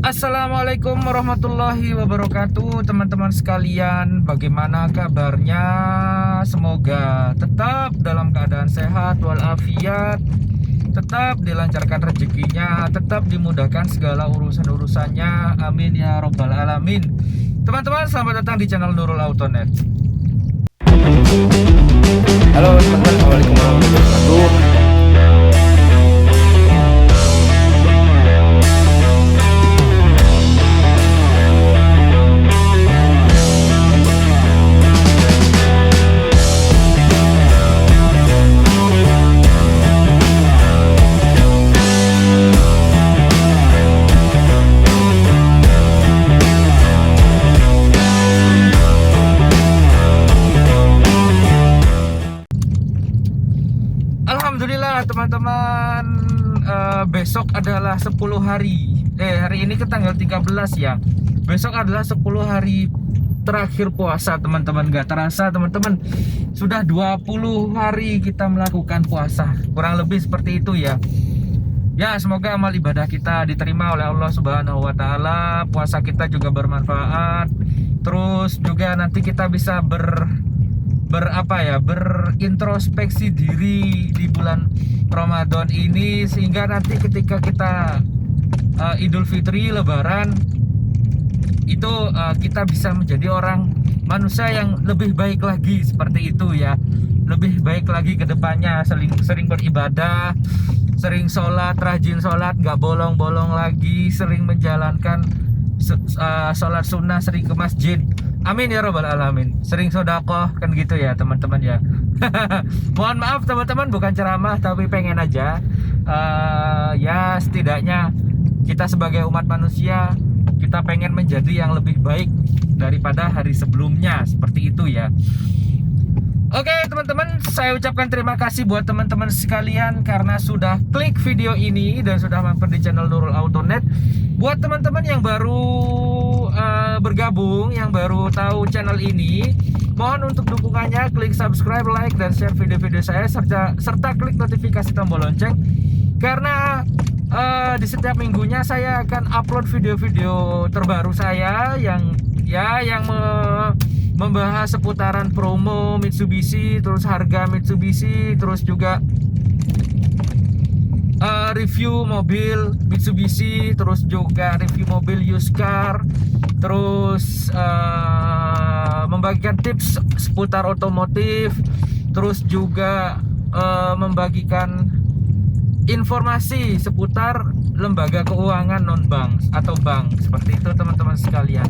Assalamualaikum warahmatullahi wabarakatuh, teman-teman sekalian. Bagaimana kabarnya? Semoga tetap dalam keadaan sehat walafiat, tetap dilancarkan rezekinya, tetap dimudahkan segala urusan-urusannya. Amin ya robbal alamin. Teman-teman, selamat datang di channel Nurul Autonet. Halo teman-teman, assalamualaikum warahmatullahi wabarakatuh. Alhamdulillah teman-teman, besok adalah 10 hari. Hari ini ke tanggal 13 ya. Besok adalah 10 hari terakhir puasa teman-teman. Gak terasa teman-teman, sudah 20 hari kita melakukan puasa. Kurang lebih seperti itu ya. Ya, semoga amal ibadah kita diterima oleh Allah Subhanahu wa taala. Puasa kita juga bermanfaat. Terus juga nanti kita bisa berintrospeksi diri di bulan Ramadan ini, sehingga nanti ketika kita Idul Fitri Lebaran itu kita bisa menjadi orang manusia yang lebih baik lagi, seperti itu ya. Lebih baik lagi ke depannya, sering beribadah, sering sholat, rajin sholat, nggak bolong-bolong lagi, sering menjalankan sholat sunnah, sering ke masjid. Amin ya robbal alamin. Sering sodakoh kan gitu ya teman-teman ya. Mohon maaf teman-teman, bukan ceramah tapi pengen aja ya, setidaknya kita sebagai umat manusia, kita pengen menjadi yang lebih baik daripada hari sebelumnya, seperti itu ya. Oke teman-teman, saya ucapkan terima kasih buat teman-teman sekalian karena sudah klik video ini dan sudah mampir di channel Nurul Autonet. Buat teman-teman yang baru bergabung, yang baru tahu channel ini, mohon untuk dukungannya, klik subscribe, like, dan share video-video saya, serta klik notifikasi tombol lonceng. Karena di setiap minggunya saya akan upload video-video terbaru saya yang membahas seputaran promo Mitsubishi, terus harga Mitsubishi, terus juga review mobil Mitsubishi, terus juga review mobil used car, terus membagikan tips seputar otomotif, terus juga membagikan informasi seputar lembaga keuangan non-bank atau bank, seperti itu teman-teman sekalian.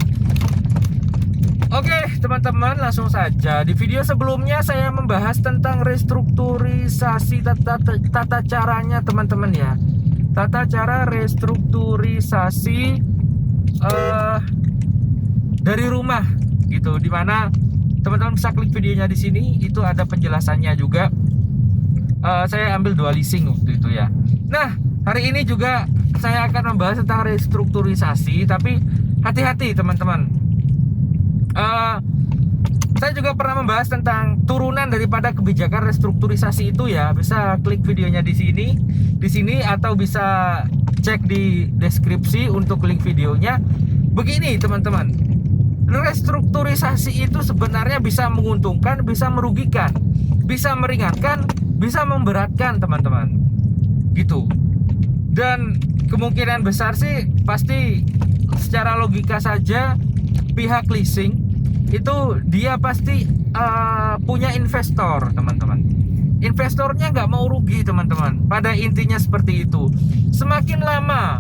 Oke teman-teman, langsung saja. Di video sebelumnya saya membahas tentang restrukturisasi tata caranya teman-teman ya. Tata cara restrukturisasi dari rumah gitu, dimana teman-teman bisa klik videonya di sini, itu ada penjelasannya juga. Saya ambil 2 leasing waktu itu ya. Nah, hari ini juga saya akan membahas tentang restrukturisasi, tapi hati-hati teman-teman. Saya juga pernah membahas tentang turunan daripada kebijakan restrukturisasi itu ya. Bisa klik videonya di sini atau bisa cek di deskripsi untuk link videonya. Begini teman-teman, restrukturisasi itu sebenarnya bisa menguntungkan, bisa merugikan, bisa meringankan, bisa memberatkan teman-teman, gitu. Dan kemungkinan besar sih pasti secara logika saja pihak leasing itu dia pasti punya investor teman-teman. Investornya nggak mau rugi teman-teman. Pada intinya seperti itu. Semakin lama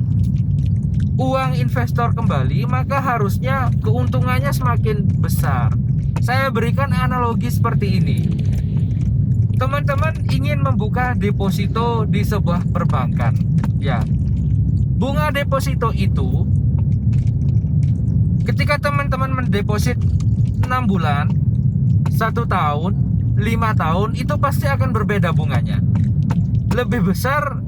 uang investor kembali, maka harusnya keuntungannya semakin besar. Saya berikan analogi seperti ini. Teman-teman ingin membuka deposito di sebuah perbankan ya. Bunga deposito itu, ketika teman-teman mendeposit 6 bulan, 1 tahun, 5 tahun, itu pasti akan berbeda bunganya. Lebih besar,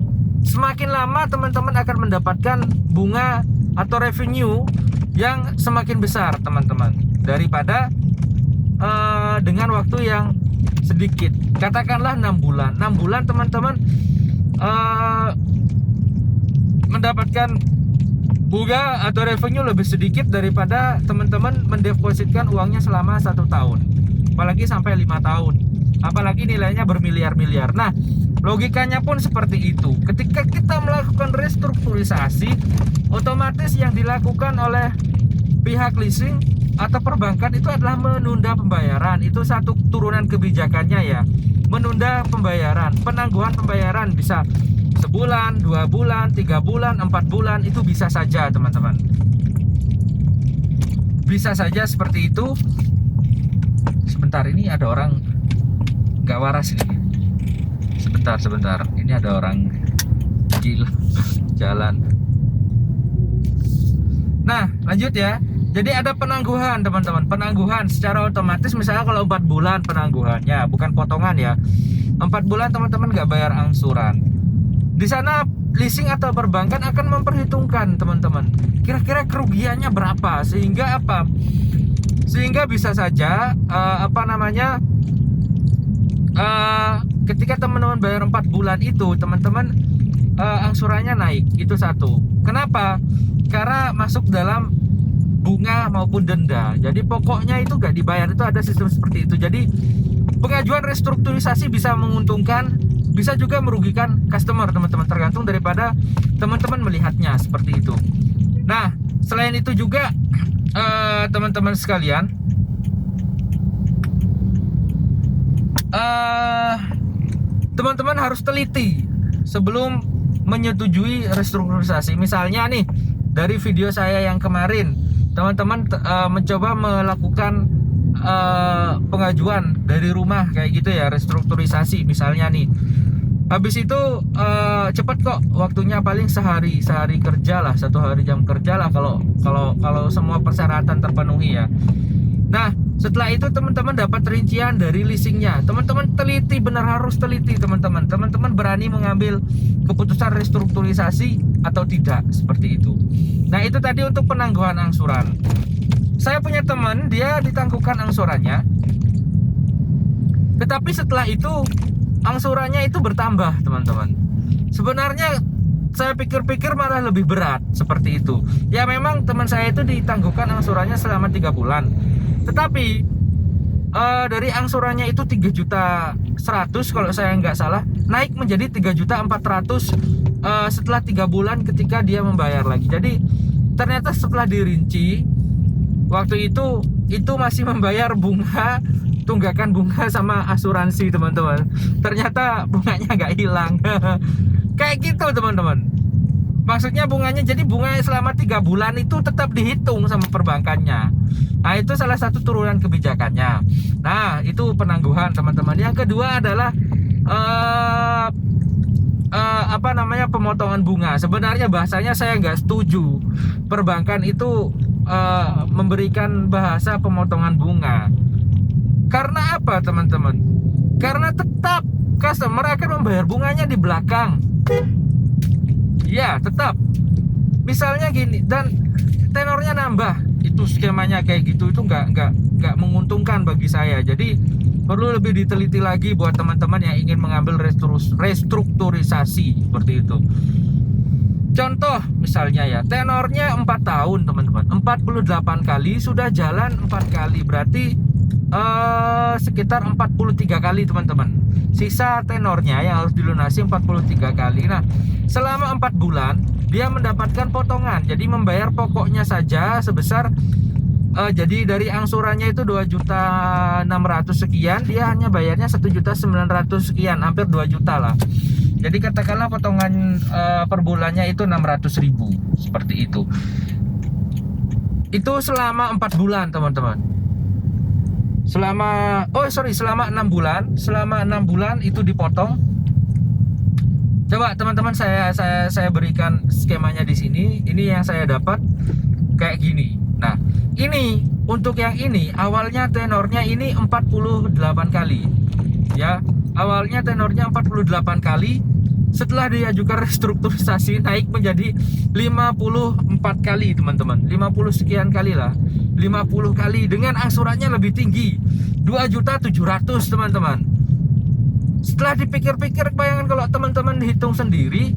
semakin lama teman-teman akan mendapatkan bunga atau revenue yang semakin besar teman-teman, daripada dengan waktu yang sedikit. Katakanlah 6 bulan. 6 bulan teman-teman mendapatkan bunga atau revenue lebih sedikit daripada teman-teman mendepositkan uangnya selama 1 tahun, apalagi sampai 5 tahun, apalagi nilainya bermiliar-miliar. Nah, logikanya pun seperti itu. Ketika kita melakukan restrukturisasi, otomatis yang dilakukan oleh pihak leasing atau perbankan itu adalah menunda pembayaran. Itu satu turunan kebijakannya ya, menunda pembayaran, penangguhan pembayaran bisa sebulan, 2 bulan, 3 bulan, 4 bulan, itu bisa saja teman-teman. Bisa saja seperti itu. Sebentar, ini ada orang nggak waras ini. Sebentar, ini ada orang gila jalan. Nah, lanjut ya. Jadi ada penangguhan teman-teman, penangguhan secara otomatis. Misalnya kalau 4 bulan penangguhannya, bukan potongan ya. 4 bulan teman-teman nggak bayar angsuran. Di sana leasing atau perbankan akan memperhitungkan teman-teman, kira-kira kerugiannya berapa, sehingga apa? Sehingga bisa saja ketika teman-teman bayar 4 bulan itu, teman-teman angsurannya naik. Itu satu. Kenapa? Karena masuk dalam bunga maupun denda. Jadi pokoknya itu gak dibayar, itu ada sistem seperti itu. Jadi pengajuan restrukturisasi bisa menguntungkan, bisa juga merugikan customer teman-teman, tergantung daripada teman-teman melihatnya seperti itu. Nah, selain itu juga teman-teman sekalian, teman-teman harus teliti sebelum menyetujui restrukturisasi. Misalnya nih, dari video saya yang kemarin, teman-teman mencoba melakukan pengajuan dari rumah kayak gitu ya, restrukturisasi misalnya nih. Habis itu cepet kok waktunya, paling sehari kerja lah, 1 hari jam kerja lah kalau semua persyaratan terpenuhi ya. Nah, setelah itu teman-teman dapat rincian dari leasingnya. Teman-teman teliti, benar harus teliti teman-teman. Teman-teman berani mengambil keputusan restrukturisasi atau tidak, seperti itu. Nah, itu tadi untuk penangguhan angsuran. Saya punya teman, dia ditangguhkan angsurannya, tetapi setelah itu angsurannya itu bertambah teman-teman. Sebenarnya saya pikir-pikir malah lebih berat seperti itu. Ya memang teman saya itu ditangguhkan angsurannya selama 3 bulan. Tetapi dari angsurannya itu 3.100.000 kalau saya nggak salah, naik menjadi 3.400.000 setelah 3 bulan ketika dia membayar lagi. Jadi ternyata setelah dirinci, waktu itu masih membayar bunga, tunggakan bunga sama asuransi teman-teman. Ternyata bunganya nggak hilang. Kayak gitu teman-teman. Maksudnya bunganya, jadi bunga selama 3 bulan itu tetap dihitung sama perbankannya. Nah, itu salah satu turunan kebijakannya. Nah, itu penangguhan teman-teman. Yang kedua adalah pemotongan bunga. Sebenarnya bahasanya saya nggak setuju. Perbankan itu memberikan bahasa pemotongan bunga. Karena apa teman-teman? Karena tetap customer akan membayar bunganya di belakang. Ya, tetap. Misalnya gini, dan tenornya nambah. Itu skemanya kayak gitu, itu nggak menguntungkan bagi saya. Jadi perlu lebih diteliti lagi buat teman-teman yang ingin mengambil restrukturisasi seperti itu. Contoh misalnya ya, tenornya 4 tahun teman-teman, 48 kali, sudah jalan 4 kali, berarti sekitar 43 kali teman-teman. Sisa tenornya yang harus dilunasi 43 kali. Nah, selama 4 bulan dia mendapatkan potongan. Jadi membayar pokoknya saja sebesar jadi dari angsurannya itu 2.600.000 sekian, dia hanya bayarnya 1.900.000 sekian, hampir 2 juta lah. Jadi katakanlah potongan per bulannya itu 600.000, seperti itu. Itu selama 4 bulan teman-teman. Selama 6 bulan. Selama 6 bulan itu dipotong. Coba teman-teman saya berikan skemanya di sini. Ini yang saya dapat kayak gini. Nah, ini untuk yang ini awalnya tenornya ini 48 kali. Ya, awalnya tenornya 48 kali. Setelah diajukan restrukturisasi naik menjadi 54 kali teman-teman, 50 sekian kali lah, 50 kali dengan angsurannya lebih tinggi, 2.700.000 teman-teman. Setelah dipikir-pikir, bayangkan kalau teman-teman hitung sendiri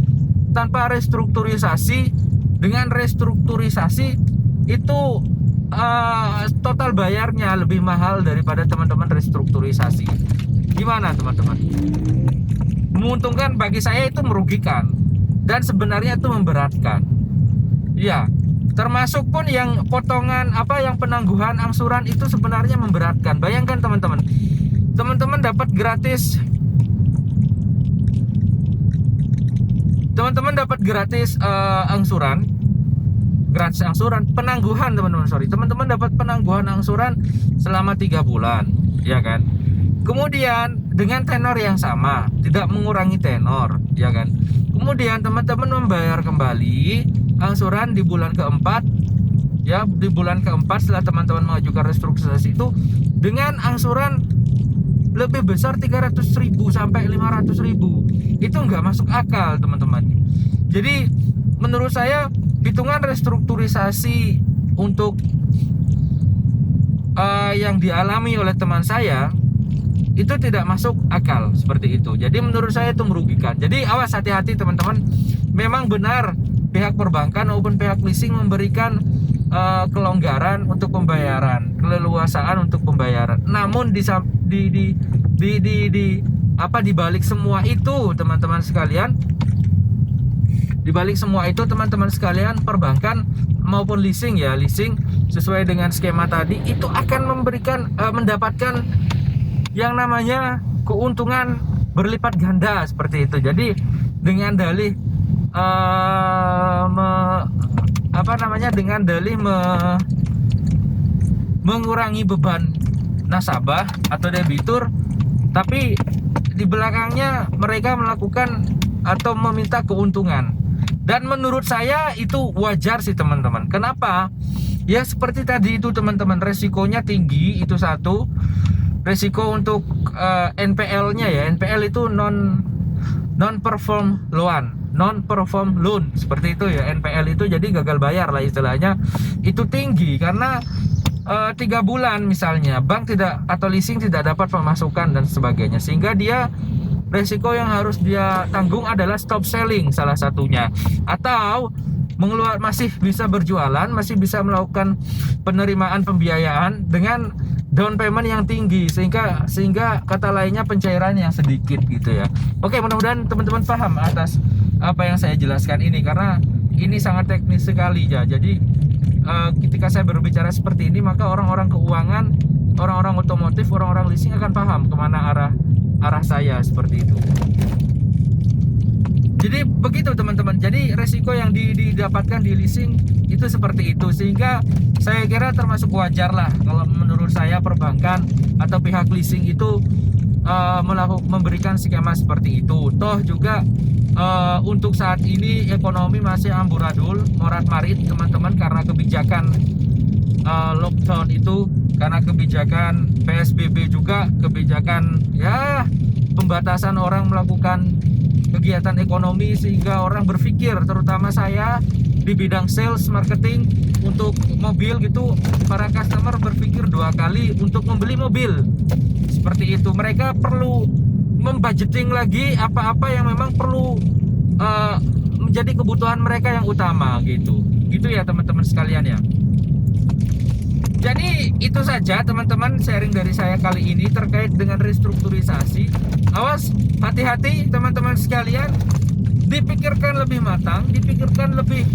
tanpa restrukturisasi, Dengan restrukturisasi itu total bayarnya lebih mahal daripada teman-teman restrukturisasi. Gimana teman-teman? Menguntungkan bagi saya itu merugikan, dan sebenarnya itu memberatkan. Ya, termasuk pun yang potongan yang penangguhan angsuran itu sebenarnya memberatkan. Bayangkan teman-teman, teman-teman dapat gratis angsuran, penangguhan teman-teman dapat penangguhan angsuran selama 3 bulan, ya kan. Kemudian dengan tenor yang sama, tidak mengurangi tenor, ya kan. Kemudian teman-teman membayar kembali angsuran di bulan keempat, ya, di bulan keempat setelah teman-teman mengajukan restrukturisasi itu dengan angsuran lebih besar 300.000 sampai 500.000. Itu nggak masuk akal teman-teman. Jadi menurut saya hitungan restrukturisasi untuk yang dialami oleh teman saya itu tidak masuk akal seperti itu. Jadi menurut saya itu merugikan. Jadi awas, hati-hati teman-teman. Memang benar pihak perbankan maupun pihak leasing memberikan kelonggaran untuk pembayaran, keleluasaan untuk pembayaran. Namun di balik semua itu teman-teman sekalian, perbankan maupun leasing sesuai dengan skema tadi itu akan mendapatkan yang namanya keuntungan berlipat ganda seperti itu. Jadi dengan dalih mengurangi beban nasabah atau debitur, tapi di belakangnya mereka melakukan atau meminta keuntungan. Dan menurut saya itu wajar sih teman-teman. Kenapa? Ya seperti tadi itu teman-teman, resikonya tinggi, itu satu. Resiko untuk NPL-nya ya, NPL itu non perform loan seperti itu ya, NPL itu jadi gagal bayar lah istilahnya. Itu tinggi karena 3 bulan misalnya bank tidak atau leasing tidak dapat pemasukan dan sebagainya, sehingga dia resiko yang harus dia tanggung adalah stop selling salah satunya, atau masih bisa berjualan, masih bisa melakukan penerimaan pembiayaan dengan down payment yang tinggi, sehingga kata lainnya pencairan yang sedikit gitu ya. Oke, mudah-mudahan teman-teman paham atas apa yang saya jelaskan ini, karena ini sangat teknis sekali ya. Jadi ketika saya berbicara seperti ini, maka orang-orang keuangan, orang-orang otomotif, orang-orang leasing akan paham kemana arah saya seperti itu. Jadi begitu teman-teman. Jadi resiko yang didapatkan di leasing itu seperti itu, sehingga saya kira termasuk wajar lah kalau menurut saya perbankan atau pihak leasing itu memberikan skema seperti itu. Toh juga untuk saat ini ekonomi masih amburadul, morat-marit teman-teman, karena kebijakan lockdown itu, karena kebijakan PSBB juga, kebijakan ya pembatasan orang melakukan kegiatan ekonomi, sehingga orang berpikir, terutama saya di bidang sales marketing untuk mobil gitu, para customer berpikir 2 kali untuk membeli mobil seperti itu. Mereka perlu membudgeting lagi apa-apa yang memang perlu menjadi kebutuhan mereka yang utama gitu ya teman-teman sekalian ya. Jadi itu saja teman-teman sharing dari saya kali ini terkait dengan restrukturisasi. Awas, hati-hati teman-teman sekalian, dipikirkan lebih matang, dipikirkan lebih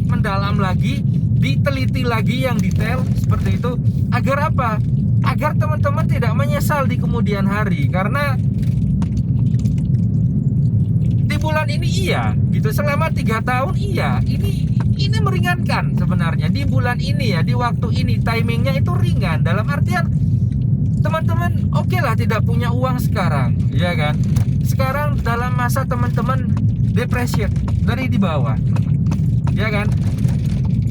mendalam lagi, diteliti lagi yang detail seperti itu. Agar apa? Agar teman-teman tidak menyesal di kemudian hari. Karena di bulan ini iya gitu, selama 3 tahun iya, ini meringankan sebenarnya. Di bulan ini ya, di waktu ini timingnya itu ringan, dalam artian teman-teman oke lah tidak punya uang sekarang, ya kan. Sekarang dalam masa teman-teman depresi dari di bawah, ya kan.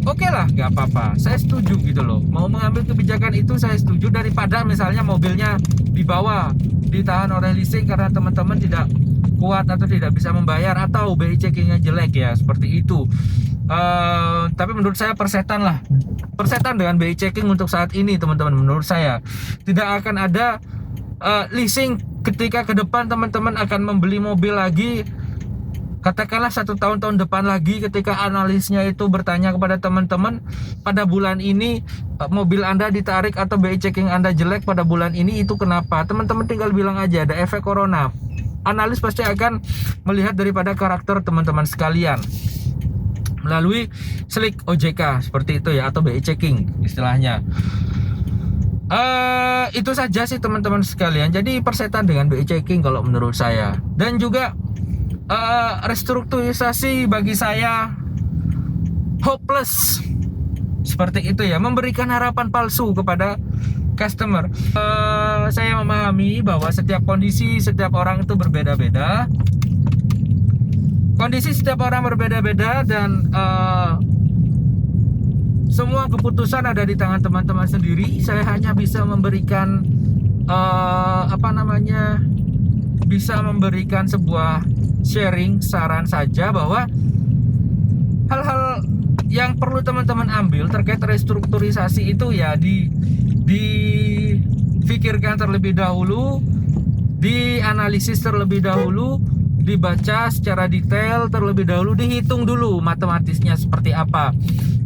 Oke lah, nggak apa-apa, saya setuju gitu loh. Mau mengambil kebijakan itu saya setuju, daripada misalnya mobilnya dibawa, ditahan oleh leasing karena teman-teman tidak kuat atau tidak bisa membayar, atau BI checkingnya jelek ya, seperti itu. Tapi menurut saya persetan dengan BI checking untuk saat ini teman-teman. Menurut saya tidak akan ada leasing ketika ke depan teman-teman akan membeli mobil lagi katakanlah 1 tahun depan lagi ketika analisnya itu bertanya kepada teman-teman, pada bulan ini mobil Anda ditarik atau BI checking Anda jelek pada bulan ini, itu kenapa? Teman-teman tinggal bilang aja ada efek corona. Analis pasti akan melihat daripada karakter teman-teman sekalian melalui slik OJK seperti itu ya, atau BI checking istilahnya. Itu saja sih teman-teman sekalian. Jadi persetan dengan BI checking kalau menurut saya. Dan juga restrukturisasi bagi saya hopeless seperti itu ya, memberikan harapan palsu kepada customer. Saya memahami bahwa setiap kondisi setiap orang itu berbeda-beda. Kondisi setiap orang berbeda-beda dan semua keputusan ada di tangan teman-teman sendiri. Saya hanya bisa memberikan bisa memberikan sebuah sharing, saran saja bahwa hal-hal yang perlu teman-teman ambil terkait restrukturisasi itu ya difikirkan terlebih dahulu, dianalisis terlebih dahulu, dibaca secara detail terlebih dahulu, dihitung dulu matematisnya seperti apa.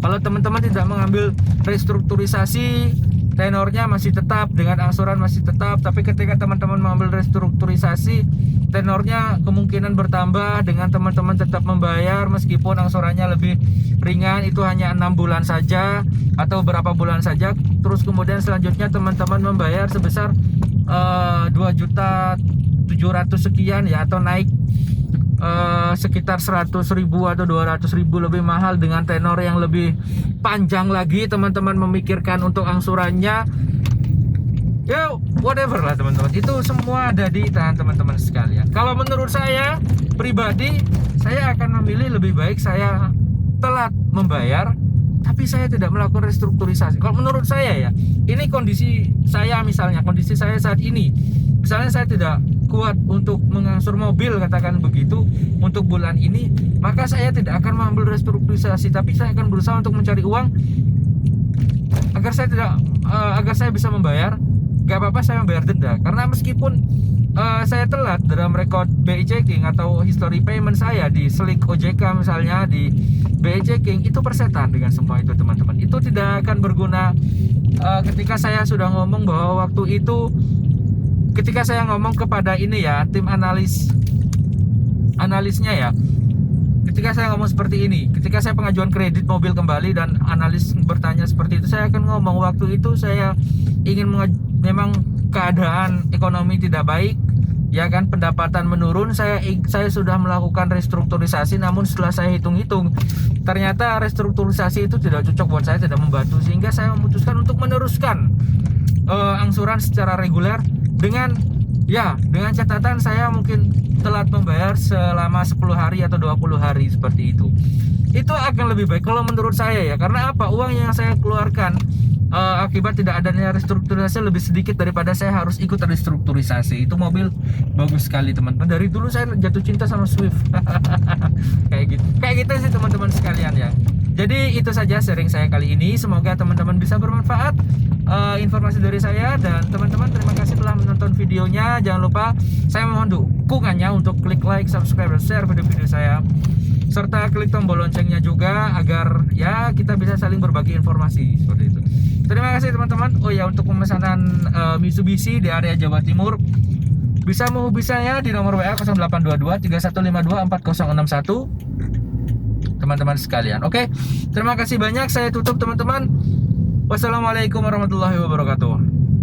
Kalau teman-teman tidak mengambil restrukturisasi, tenornya masih tetap dengan angsuran masih tetap, tapi ketika teman-teman mengambil restrukturisasi, tenornya kemungkinan bertambah dengan teman-teman tetap membayar meskipun angsurannya lebih ringan, itu hanya 6 bulan saja atau berapa bulan saja. Terus kemudian selanjutnya teman-teman membayar sebesar 2.700.000 sekian ya, atau naik sekitar 100.000 atau 200.000 lebih mahal dengan tenor yang lebih panjang lagi. Teman-teman memikirkan untuk angsurannya, ya whatever lah teman-teman, itu semua ada di tangan teman-teman sekalian. Kalau menurut saya pribadi, saya akan memilih lebih baik saya telat membayar tapi saya tidak melakukan restrukturisasi. Kalau menurut saya ya, ini kondisi saya, misalnya kondisi saya saat ini, misalnya saya tidak kuat untuk mengangsur mobil, katakan begitu, untuk bulan ini, maka saya tidak akan mengambil restrukturisasi, tapi saya akan berusaha untuk mencari uang agar saya bisa membayar. Gak apa-apa saya membayar denda, karena meskipun saya telat dalam rekod BI checking atau history payment saya di slik OJK misalnya, di BI checking, itu persetan dengan semua itu teman-teman. Itu tidak akan berguna ketika saya sudah ngomong bahwa waktu itu, ketika saya ngomong kepada ini ya, tim analisnya ya, ketika saya ngomong seperti ini, ketika saya pengajuan kredit mobil kembali dan analis bertanya seperti itu, saya akan ngomong waktu itu saya ingin memang keadaan ekonomi tidak baik ya kan, pendapatan menurun, saya sudah melakukan restrukturisasi, namun setelah saya hitung-hitung ternyata restrukturisasi itu tidak cocok buat saya, tidak membantu, sehingga saya memutuskan untuk meneruskan angsuran secara reguler dengan catatan saya mungkin telat membayar selama 10 hari atau 20 hari seperti itu. Itu akan lebih baik kalau menurut saya ya, karena apa, uang yang saya keluarkan akibat tidak adanya restrukturisasi lebih sedikit daripada saya harus ikut restrukturisasi. Itu mobil bagus sekali teman-teman, dari dulu saya jatuh cinta sama Swift. kayak gitu sih teman-teman sekalian ya. Jadi itu saja sharing saya kali ini, semoga teman-teman bisa bermanfaat informasi dari saya. Dan teman-teman, terima kasih telah menonton videonya. Jangan lupa saya mohon dukungannya untuk klik like, subscribe, dan share video-video saya, serta klik tombol loncengnya juga agar ya kita bisa saling berbagi informasi seperti itu. Terima kasih teman-teman. Oh ya, untuk pemesanan Mitsubishi di area Jawa Timur bisa menghubungi saya di nomor WA 0822 3152 4061 teman-teman sekalian. Oke, terima kasih banyak. Saya tutup teman-teman. Wassalamualaikum warahmatullahi wabarakatuh.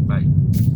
Bye.